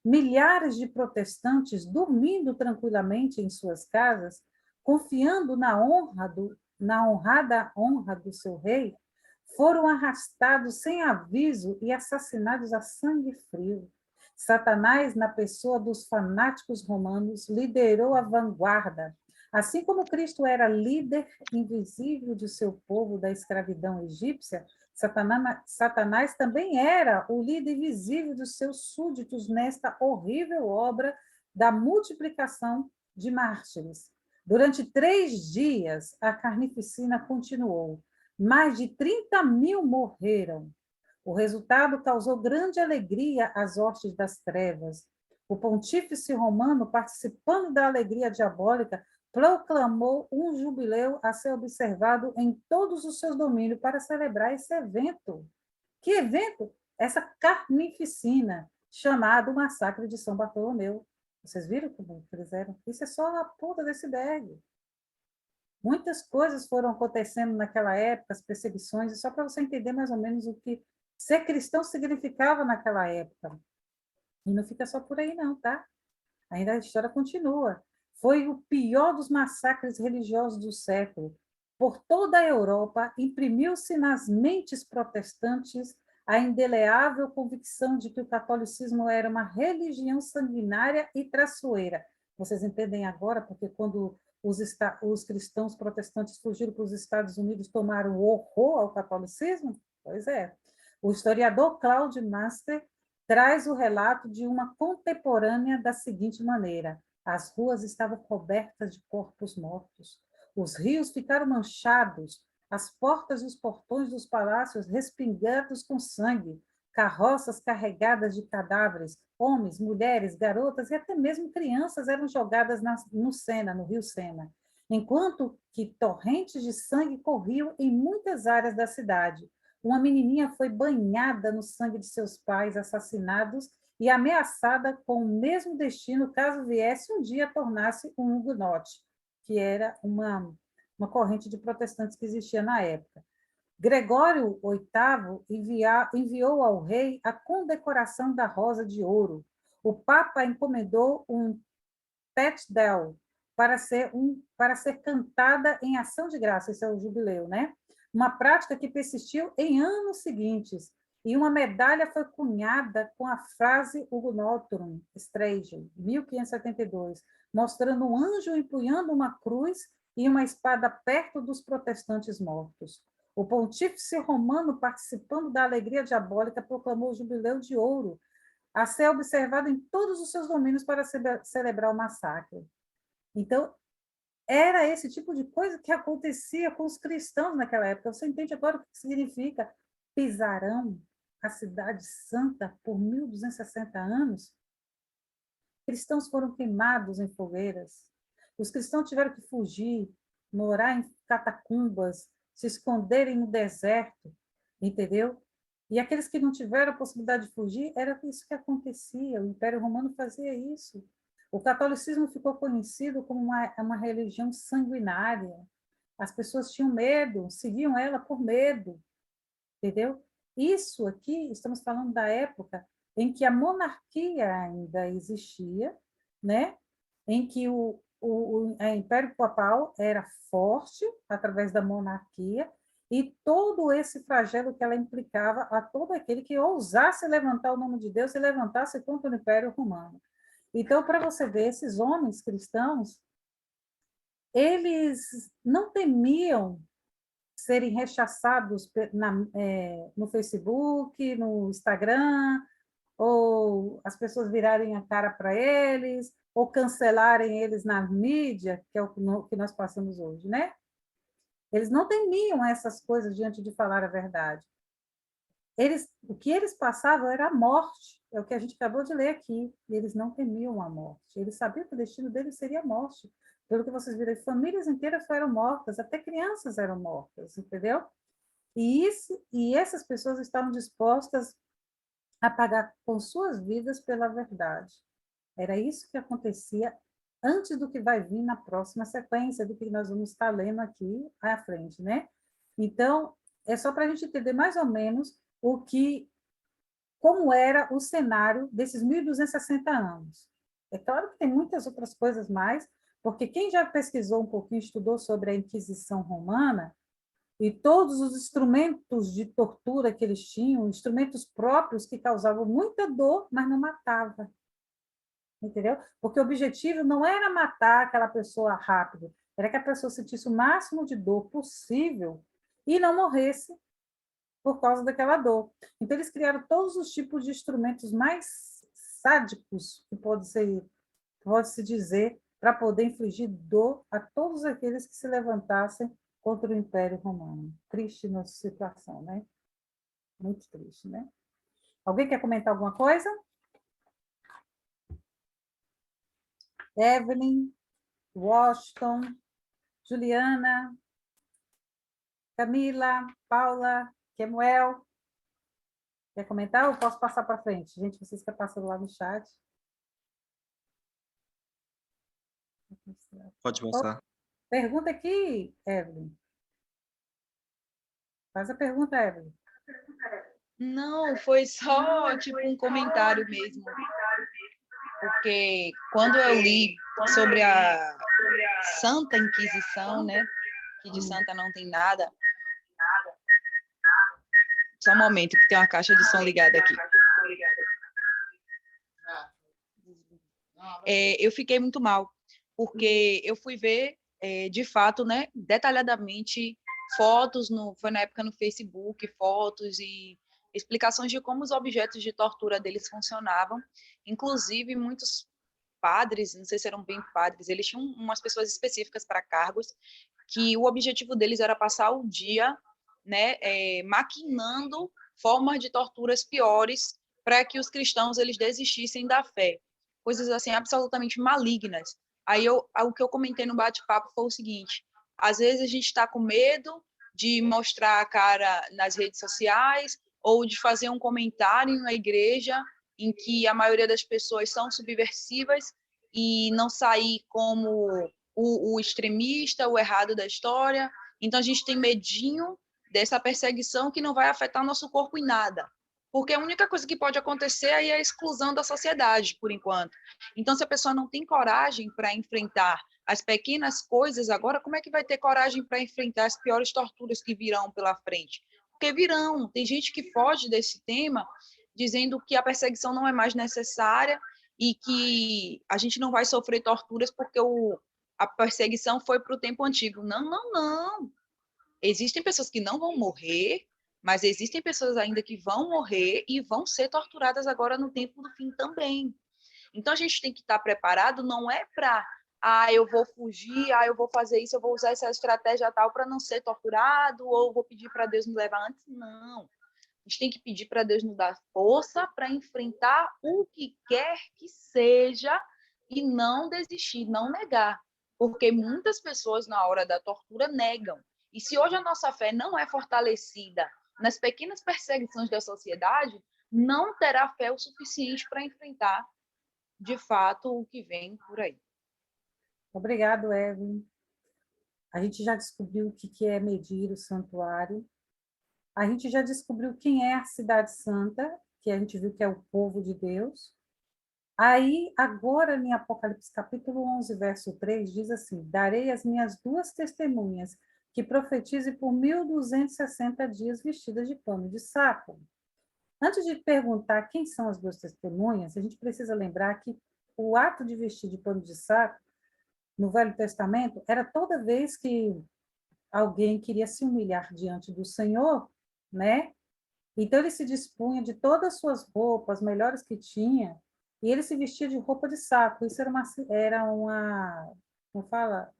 Milhares de protestantes, dormindo tranquilamente em suas casas, confiando na honrada honra do seu rei, foram arrastados sem aviso e assassinados a sangue frio. Satanás, na pessoa dos fanáticos romanos, liderou a vanguarda. Assim como Cristo era líder invisível de seu povo da escravidão egípcia, Satanás também era o líder invisível dos seus súditos nesta horrível obra da multiplicação de mártires. Durante 3 dias, a carnificina continuou. Mais de 30.000 morreram. O resultado causou grande alegria às hostes das trevas. O pontífice romano, participando da alegria diabólica, proclamou um jubileu a ser observado em todos os seus domínios para celebrar esse evento. Que evento? Essa carnificina, chamado Massacre de São Bartolomeu. Vocês viram como eles eram? Isso é só a ponta desse iceberg. Muitas coisas foram acontecendo naquela época, as perseguições, e só para você entender mais ou menos o que ser cristão significava naquela época. E não fica só por aí não, tá? Ainda a história continua. Foi o pior dos massacres religiosos do século. Por toda a Europa, imprimiu-se nas mentes protestantes a indeleável convicção de que o catolicismo era uma religião sanguinária e traiçoeira. Vocês entendem agora, porque quando os cristãos protestantes fugiram para os Estados Unidos, tomaram horror ao catolicismo? Pois é. O historiador Claude Master traz o relato de uma contemporânea da seguinte maneira: as ruas estavam cobertas de corpos mortos, os rios ficaram manchados, as portas e os portões dos palácios respingados com sangue, carroças carregadas de cadáveres, homens, mulheres, garotas e até mesmo crianças eram jogadas no rio Sena, enquanto que torrentes de sangue corriam em muitas áreas da cidade. Uma menininha foi banhada no sangue de seus pais assassinados e ameaçada com o mesmo destino caso viesse um dia tornar-se um hugonote, que era uma corrente de protestantes que existia na época. Gregório VIII enviou ao rei a condecoração da Rosa de Ouro. O Papa encomendou um petdel para ser cantada em ação de graça, esse é o jubileu, né? Uma prática que persistiu em anos seguintes, e uma medalha foi cunhada com a frase Hugonotum Stregio, 1572, mostrando um anjo empunhando uma cruz e uma espada perto dos protestantes mortos. O pontífice romano, participando da alegria diabólica, proclamou o jubileu de ouro, a ser observado em todos os seus domínios para celebrar o massacre. Então, era esse tipo de coisa que acontecia com os cristãos naquela época. Você entende agora o que significa pisarão, a cidade santa, por 1260 anos? Cristãos foram queimados em fogueiras. Os cristãos tiveram que fugir, morar em catacumbas, se esconderem no deserto, entendeu? E aqueles que não tiveram a possibilidade de fugir, era isso que acontecia. O Império Romano fazia isso. O catolicismo ficou conhecido como uma religião sanguinária. As pessoas tinham medo, seguiam ela por medo, entendeu? Isso aqui, estamos falando da época em que a monarquia ainda existia, né? Em que o Império Papal era forte através da monarquia e todo esse flagelo que ela implicava a todo aquele que ousasse levantar o nome de Deus e levantasse contra o Império Romano. Então, para você ver, esses homens cristãos, eles não temiam serem rechaçados no Facebook, no Instagram, ou as pessoas virarem a cara para eles, ou cancelarem eles na mídia, que é o que nós passamos hoje, né? Eles não temiam essas coisas diante de falar a verdade. O que eles passavam era a morte, é o que a gente acabou de ler aqui, e eles não temiam a morte. Eles sabiam que o destino deles seria a morte. Pelo que vocês viram, famílias inteiras foram mortas, até crianças eram mortas, entendeu? E essas pessoas estavam dispostas a pagar com suas vidas pela verdade. Era isso que acontecia antes do que vai vir na próxima sequência, do que nós vamos estar lendo aqui à frente, né? Então, é só para a gente entender mais ou menos como era o cenário desses 1260 anos. É claro que tem muitas outras coisas mais, porque quem já pesquisou um pouquinho, estudou sobre a Inquisição Romana, e todos os instrumentos de tortura que eles tinham, instrumentos próprios que causavam muita dor, mas não matava. Entendeu? Porque o objetivo não era matar aquela pessoa rápido, era que a pessoa sentisse o máximo de dor possível e não morresse por causa daquela dor. Então, eles criaram todos os tipos de instrumentos mais sádicos que pode-se dizer, para poder infligir dor a todos aqueles que se levantassem contra o Império Romano. Triste nossa situação, né? Muito triste, né? Alguém quer comentar alguma coisa? Evelyn, Washington, Juliana, Camila, Paula, Kemuel. Quer comentar ou posso passar para frente? Gente, vocês que passando lá no chat. Pode passar. Pergunta aqui, Evelyn. Faz a pergunta, Evelyn. Não, foi só tipo um comentário mesmo. Porque quando eu li sobre a Santa Inquisição, né? Que de santa não tem nada. Só um momento, que tem uma caixa de som ligada aqui. Eu fiquei muito mal, porque eu fui ver, de fato, né, detalhadamente, fotos, foi na época no Facebook, fotos e explicações de como os objetos de tortura deles funcionavam. Inclusive, muitos padres, não sei se eram bem padres, eles tinham umas pessoas específicas para cargos, que o objetivo deles era passar o dia, né, maquinando formas de torturas piores para que os cristãos eles desistissem da fé. Coisas assim absolutamente malignas. Aí o que eu comentei no bate-papo foi o seguinte: às vezes a gente está com medo de mostrar a cara nas redes sociais ou de fazer um comentário na igreja em que a maioria das pessoas são subversivas e não sair como o extremista, o errado da história. Então, a gente tem medinho dessa perseguição que não vai afetar nosso corpo em nada. Porque a única coisa que pode acontecer aí é a exclusão da sociedade, por enquanto. Então, se a pessoa não tem coragem para enfrentar as pequenas coisas agora, como é que vai ter coragem para enfrentar as piores torturas que virão pela frente? Porque virão. Tem gente que foge desse tema dizendo que a perseguição não é mais necessária e que a gente não vai sofrer torturas porque a perseguição foi para o tempo antigo. Não, não, não. Existem pessoas que não vão morrer, mas existem pessoas ainda que vão morrer e vão ser torturadas agora no tempo do fim também. Então, a gente tem que estar preparado, não é para, eu vou fugir, eu vou fazer isso, eu vou usar essa estratégia tal para não ser torturado, ou vou pedir para Deus me levar antes. Não. A gente tem que pedir para Deus nos dar força para enfrentar o que quer que seja e não desistir, não negar. Porque muitas pessoas, na hora da tortura, negam. E se hoje a nossa fé não é fortalecida nas pequenas perseguições da sociedade, não terá fé o suficiente para enfrentar, de fato, o que vem por aí. Obrigado, Evelyn. A gente já descobriu o que é medir o santuário. A gente já descobriu quem é a Cidade Santa, que a gente viu que é o povo de Deus. Aí, agora, em Apocalipse capítulo 11, verso 3, diz assim: darei as minhas 2 testemunhas, que profetize por 1260 dias vestidas de pano de saco. Antes de perguntar quem são as 2 testemunhas, a gente precisa lembrar que o ato de vestir de pano de saco, no Velho Testamento, era toda vez que alguém queria se humilhar diante do Senhor, né? Então, ele se dispunha de todas as suas roupas, melhores que tinha, e ele se vestia de roupa de saco. Isso era uma como fala?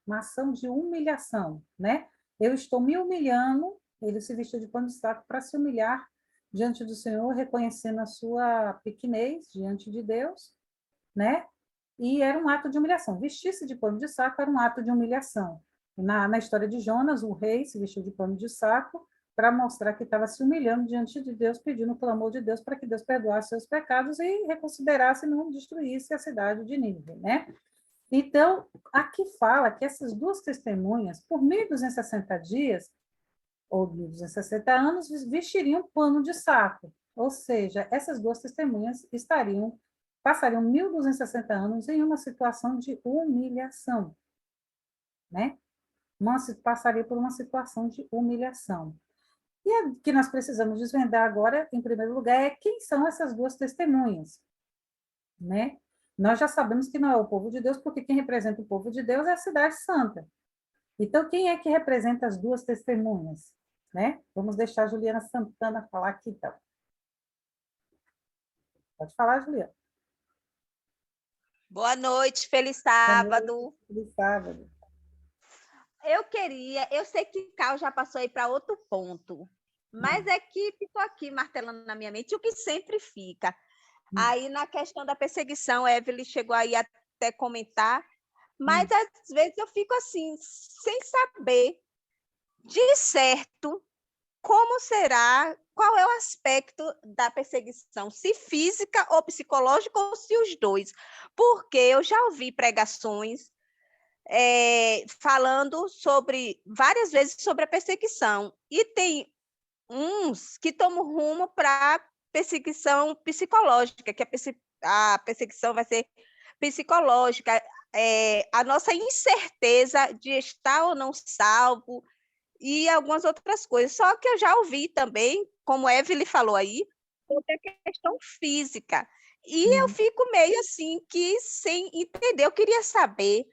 Uma ação de humilhação, né? Eu estou me humilhando, ele se vestia de pano de saco para se humilhar diante do Senhor, reconhecendo a sua pequenez diante de Deus, né? E era um ato de humilhação. Vestir-se de pano de saco era um ato de humilhação. Na história de Jonas, o rei se vestiu de pano de saco para mostrar que estava se humilhando diante de Deus, pedindo o clamor de Deus para que Deus perdoasse seus pecados e reconsiderasse e não destruísse a cidade de Nínive, né? Então, aqui fala que essas 2 testemunhas, por 1260 dias, ou 1260 anos, vestiriam pano de saco. Ou seja, essas 2 testemunhas passariam 1260 anos em uma situação de humilhação, né? Passaria por uma situação de humilhação. E o que nós precisamos desvendar agora, em primeiro lugar, é quem são essas 2 testemunhas, né? Nós já sabemos que não é o povo de Deus, porque quem representa o povo de Deus é a cidade santa. Então, quem é que representa as duas testemunhas? Né? Vamos deixar a Juliana Santana falar aqui, então. Pode falar, Juliana. Boa noite, feliz Boa sábado. noite, feliz sábado. Eu sei que Cal já passou aí para outro ponto, mas é que ficou aqui martelando na minha mente o que sempre fica. Aí na questão da perseguição, Evelyn chegou aí até comentar, mas às vezes eu fico assim, sem saber de certo como será, qual é o aspecto da perseguição, se física ou psicológica, ou se os dois. Porque eu já ouvi pregações falando várias vezes sobre a perseguição. E tem uns que tomam rumo para perseguição psicológica, que a perseguição vai ser psicológica, a nossa incerteza de estar ou não salvo, e algumas outras coisas. Só que eu já ouvi também, como Evelyn falou aí, sobre a questão física. E eu fico meio assim, que sem entender. Eu queria saber,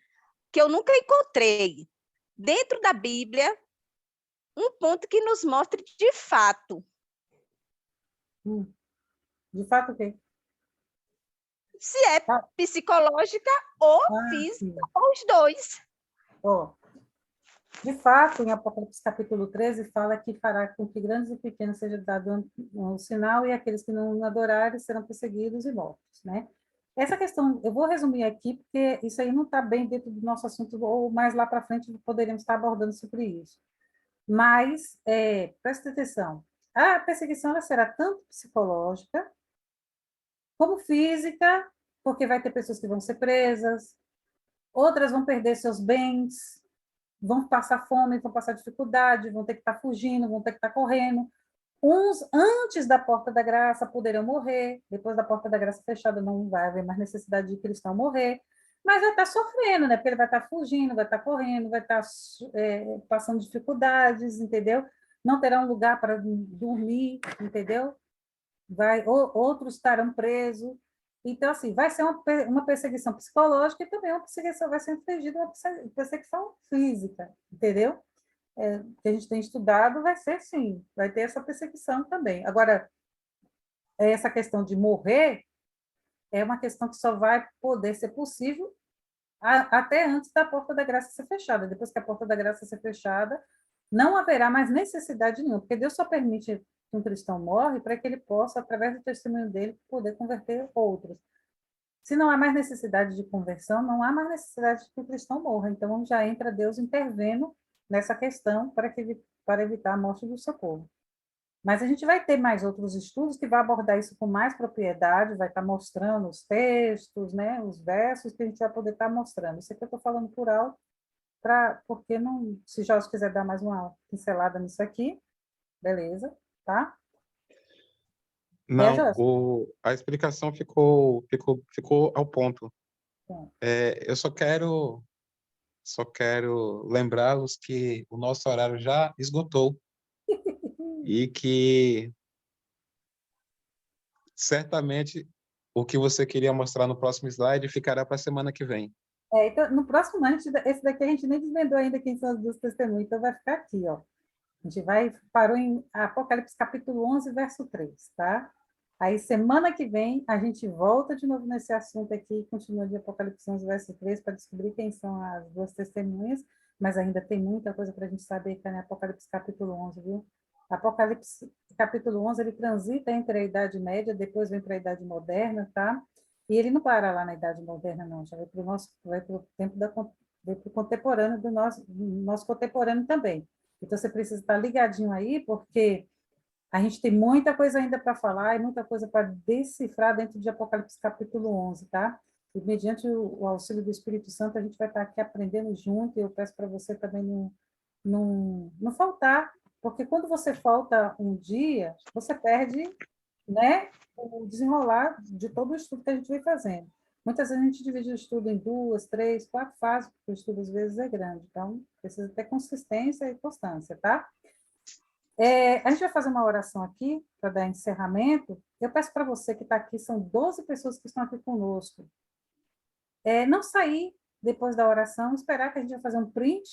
que eu nunca encontrei, dentro da Bíblia, um ponto que nos mostre de fato. De fato, o quê? Se é psicológica ou física, sim. ou os dois. Ó, de fato, em Apocalipse capítulo 13, fala que fará com que grandes e pequenos seja dado um sinal, e aqueles que não adorarem serão perseguidos e mortos, né? Essa questão, eu vou resumir aqui, porque isso aí não está bem dentro do nosso assunto, ou mais lá para frente poderíamos estar abordando sobre isso. Mas, presta atenção, a perseguição ela será tanto psicológica, como física, porque vai ter pessoas que vão ser presas, outras vão perder seus bens, vão passar fome, vão passar dificuldade, vão ter que estar fugindo, vão ter que estar correndo. Uns, antes da porta da graça, poderão morrer. Depois da porta da graça fechada, não vai haver mais necessidade de cristão morrer. Mas vai estar sofrendo, né? Porque ele vai estar fugindo, vai estar correndo, vai estar passando dificuldades, entendeu? Não terá um lugar para dormir, entendeu? Outros estarão presos. Então, assim, vai ser uma perseguição psicológica, e também uma perseguição, vai ser infligida uma perseguição física, entendeu? Que a gente tem estudado, vai ser sim, vai ter essa perseguição também. Agora, essa questão de morrer é uma questão que só vai poder ser possível até antes da porta da graça ser fechada. Depois que a porta da graça ser fechada, não haverá mais necessidade nenhuma, porque Deus só permite que um cristão morre para que ele possa, através do testemunho dele, poder converter outros. Se não há mais necessidade de conversão, não há mais necessidade de que o cristão morra. Então, já entra Deus intervendo nessa questão para evitar a morte do seu povo. Mas a gente vai ter mais outros estudos que vai abordar isso com mais propriedade, vai estar mostrando os textos, né, os versos que a gente vai poder estar mostrando. Isso aqui eu estou falando por alto, porque não, se Jorge quiser dar mais uma pincelada nisso aqui, beleza, tá? Não, a explicação ficou ao ponto. Eu só quero lembrá-los que o nosso horário já esgotou e que certamente o que você queria mostrar no próximo slide ficará para a semana que vem. Então, no próximo ano, esse daqui a gente nem desvendou ainda quem são as duas testemunhas, então vai ficar aqui, ó. A gente parou em Apocalipse capítulo 11, verso 3, tá? Aí, semana que vem, a gente volta de novo nesse assunto aqui e continua de Apocalipse 11, verso 3, para descobrir quem são as duas testemunhas, mas ainda tem muita coisa para a gente saber que está em Apocalipse capítulo 11, viu? Apocalipse capítulo 11, ele transita entre a Idade Média, depois vem para a Idade Moderna, tá? E ele não para lá na Idade Moderna, não, já vai para o tempo vai para o contemporâneo do nosso contemporâneo também. Então, você precisa estar ligadinho aí, porque a gente tem muita coisa ainda para falar e muita coisa para decifrar dentro de Apocalipse capítulo 11, tá? E mediante o auxílio do Espírito Santo, a gente vai estar aqui aprendendo junto, e eu peço para você também não faltar, porque quando você falta um dia, você perde, né, o desenrolar de todo o estudo que a gente vem fazendo. Muitas vezes a gente divide o estudo em 2, 3, 4 fases, porque o estudo às vezes é grande, então precisa ter consistência e constância, tá? A gente vai fazer uma oração aqui para dar encerramento. Eu peço para você que está aqui, são 12 pessoas que estão aqui conosco. Não sair depois da oração, esperar que a gente vai fazer um print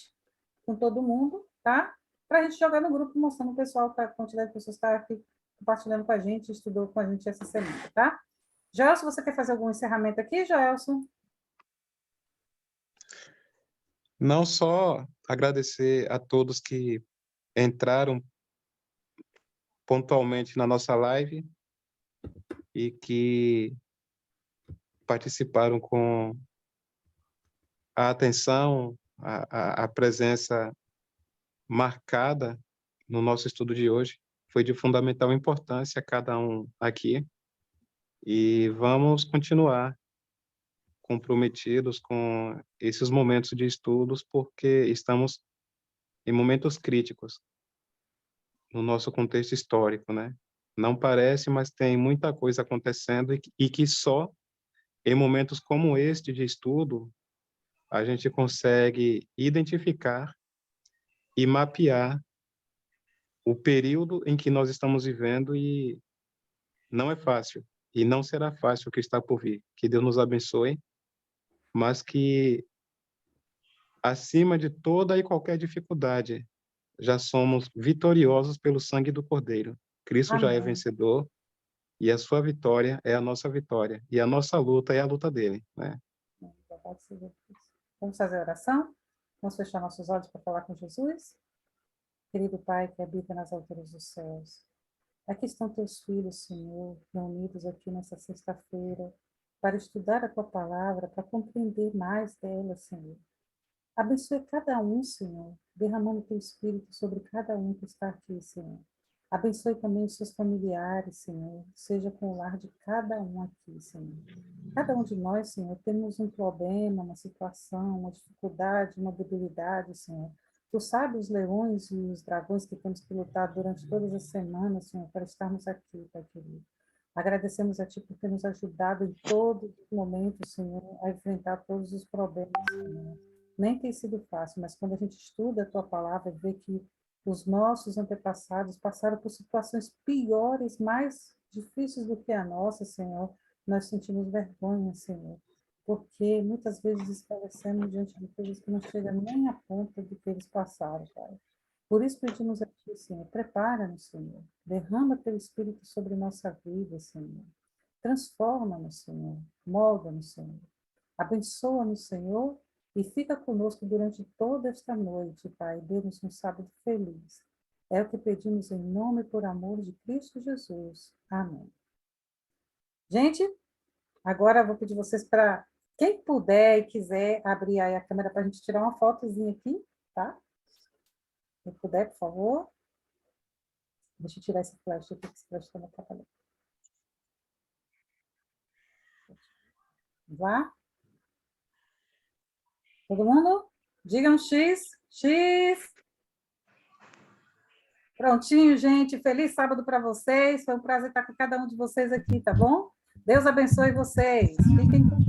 com todo mundo, tá? Para a gente jogar no grupo, mostrando o pessoal, a quantidade de pessoas que está aqui compartilhando com a gente, estudou com a gente essa semana, tá? Joelson, você quer fazer algum encerramento aqui, Joelson? Não só agradecer a todos que entraram pontualmente na nossa live e que participaram com a atenção, a presença marcada no nosso estudo de hoje. Foi de fundamental importância cada um aqui. E vamos continuar comprometidos com esses momentos de estudos, porque estamos em momentos críticos no nosso contexto histórico, né? Não parece, mas tem muita coisa acontecendo e que só em momentos como este de estudo a gente consegue identificar e mapear o período em que nós estamos vivendo, e não é fácil, e não será fácil o que está por vir. Que Deus nos abençoe, mas que, acima de toda e qualquer dificuldade, já somos vitoriosos pelo sangue do Cordeiro. Cristo já é Amém. vencedor, e a sua vitória é a nossa vitória, e a nossa luta é a luta dele, né? Vamos fazer a oração? Vamos fechar nossos olhos para falar com Jesus? Querido Pai que habita nas alturas dos céus, aqui estão teus filhos, Senhor, reunidos aqui nessa sexta-feira para estudar a tua palavra, para compreender mais dela, Senhor. Abençoe cada um, Senhor, derramando teu Espírito sobre cada um que está aqui, Senhor. Abençoe também os seus familiares, Senhor, seja com o lar de cada um aqui, Senhor. Cada um de nós, Senhor, temos um problema, uma situação, uma dificuldade, uma debilidade, Senhor. Tu sabes os leões e os dragões que temos que lutar durante todas as semanas, Senhor, para estarmos aqui, Pai querido. Agradecemos a Ti por ter nos ajudado em todo momento, Senhor, a enfrentar todos os problemas, Senhor. Nem tem sido fácil, mas quando a gente estuda a Tua palavra, vê que os nossos antepassados passaram por situações piores, mais difíceis do que a nossa, Senhor. Nós sentimos vergonha, Senhor, porque muitas vezes esclarecemos diante de coisas que não chegam nem a ponta do que eles passaram, Pai. Por isso pedimos a Ti, Senhor, prepara-nos, Senhor, derrama Teu Espírito sobre nossa vida, Senhor. Transforma-nos, Senhor, molda-nos, Senhor. Abençoa-nos, Senhor, e fica conosco durante toda esta noite, Pai. Dê-nos um sábado feliz. É o que pedimos em nome e por amor de Cristo Jesus. Amém. Gente, agora eu vou pedir vocês para, quem puder e quiser, abrir aí a câmera para a gente tirar uma fotozinha aqui, tá? Quem puder, por favor. Deixa eu tirar esse flash aqui, que esse flash está me atrapalhando. Vamos lá? Todo mundo? Diga um X. X. Prontinho, gente. Feliz sábado para vocês. Foi um prazer estar com cada um de vocês aqui, tá bom? Deus abençoe vocês. Fiquem com Deus.